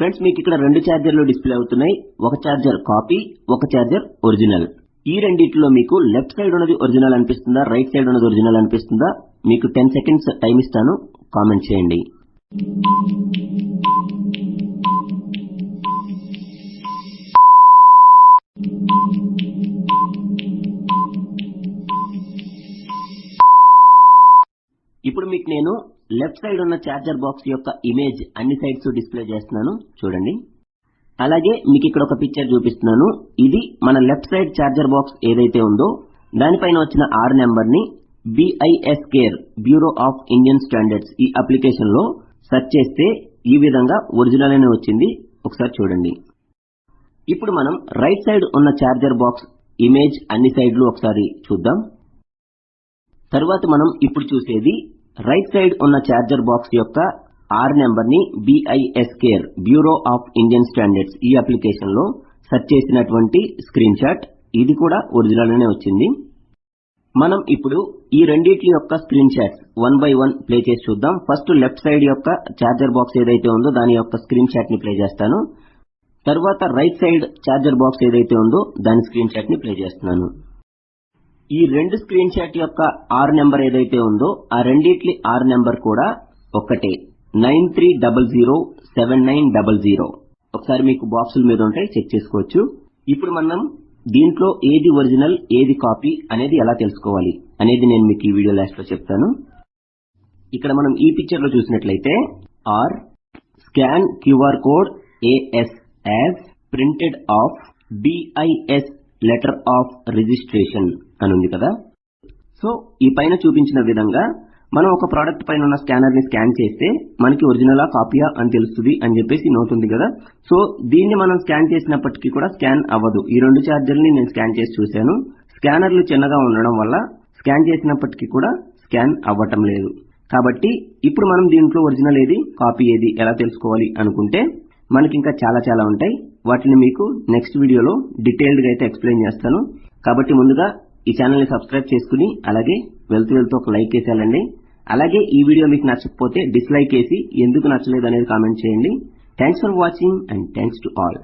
Friends మీకు ఇక్కడ రెండు ఛార్జర్లు డిస్ప్లే అవుతున్నాయి. ఒక ఛార్జర్ కాపీ, ఒక ఛార్జర్ ఒరిజినల్. ఈ రెండిట్లో మీకు లెఫ్ట్ సైడ్ ఉన్నది ఒరిజినల్ అనిపిస్తుందా, రైట్ సైడ్ ఉన్నది ఒరిజినల్ అనిపిస్తుందా? మీకు 10 సెకండ్స్ టైం ఇస్తాను, కామెంట్ చేయండి. ఇప్పుడు మీకు నేను లెఫ్ట్ సైడ్ ఉన్న ఛార్జర్ బాక్స్ యొక్క ఇమేజ్ అన్ని సైడ్స్ డిస్ప్లే చేస్తున్నాను, చూడండి. అలాగే మీకు ఇక్కడ ఒక పిక్చర్ చూపిస్తున్నాను. ఇది మన లెఫ్ట్ సైడ్ ఛార్జర్ బాక్స్ ఏదైతే ఉందో దానిపైన వచ్చిన R నెంబర్ ని BIS care bureau of Indian standards ఈ అప్లికేషన్ లో సెర్చ్ చేస్తే ఈ విధంగా ఒరిజినల్ అని వచ్చింది. ఒకసారి చూడండి. ఇప్పుడు మనం రైట్ సైడ్ ఉన్న ఛార్జర్ బాక్స్ ఇమేజ్ అన్ని సైడ్లు ఒకసారి చూద్దాం. తరువాత మనం ఇప్పుడు చూసేది రైట్ సైడ్ ఉన్న ఛార్జర్ బాక్స్ యొక్క R నెంబర్ ని BIS care bureau of Indian standards ఈ అప్లికేషన్ లో సెర్చ్ చేసినటువంటి స్క్రీన్ షాట్. ఇది కూడా ఒరిజినల్ అనే వచ్చింది. మనం ఇప్పుడు ఈ రెండిటి యొక్క స్క్రీన్ షాట్స్ 1 by 1 ప్లే చేసి చూద్దాం. ఫస్ట్ లెఫ్ట్ సైడ్ యొక్క ఛార్జర్ బాక్స్ ఏదైతే ఉందో దాని యొక్క స్క్రీన్ షాట్ ని ప్లే చేస్తాను. తర్వాత రైట్ సైడ్ ఛార్జర్ బాక్స్ ఏదైతే ఉందో దాని స్క్రీన్ షాట్ ని ప్లే చేస్తున్నాను. ఈ రెండు స్క్రీన్ షాట్ యొక్క R నెంబర్ ఏదైతే ఉందో ఆ రెండిట్లి R నెంబర్ కూడా ఒకటే, 93007900. ఒకసారి మీకు బాక్సుల మీద ఉంటాయి, చెక్ చేసుకోవచ్చు. ఇప్పుడు మనం దీంట్లో ఏది ఒరిజినల్ ఏది కాపీ అనేది ఎలా తెలుసుకోవాలి అనేది నేను మీకు ఈ వీడియో లాస్ట్ లో చెప్తాను. ఇక్కడ మనం ఈ పిక్చర్ లో చూసినట్లయితే R scan QR code AS as printed off BIS letter of registration అని ఉంది కదా. సో ఈ పైన చూపించిన విధంగా మనం ఒక ప్రోడక్ట్ పైన ఉన్న స్కానర్ ని స్కాన్ చేస్తే మనకి ఒరిజినలా కాపీయా అని తెలుస్తుంది అని చెప్పేసి నోట్ ఉంది కదా. సో దీన్ని మనం స్కాన్ చేసినప్పటికీ కూడా స్కాన్ అవ్వదు. ఈ రెండు ఛార్జర్ని నేను స్కాన్ చేసి చూశాను. స్కానర్లు చిన్నగా ఉండడం వల్ల స్కాన్ చేసినప్పటికీ కూడా స్కాన్ అవ్వటం లేదు. కాబట్టి ఇప్పుడు మనం దీంట్లో ఒరిజినల్ ఏది కాపీ ఏది ఎలా తెలుసుకోవాలి అనుకుంటే మనకి ఇంకా చాలా ఉంటాయి. వాటిని మీకు నెక్స్ట్ వీడియోలో డీటెయిల్డ్ గా అయితే ఎక్స్ప్లెయిన్ చేస్తాను. కాబట్టి ముందుగా ఈ ఛానల్ ని సబ్స్క్రైబ్ చేసుకుని అలాగే వెళ్తూ ఒక లైక్ వేసేయాలండి. అలాగే ఈ వీడియో మీకు నచ్చకపోతే డిస్లైక్ వేసి ఎందుకు నచ్చలేదు అనేది కామెంట్ చేయండి. Thanks for watching and thanks to all.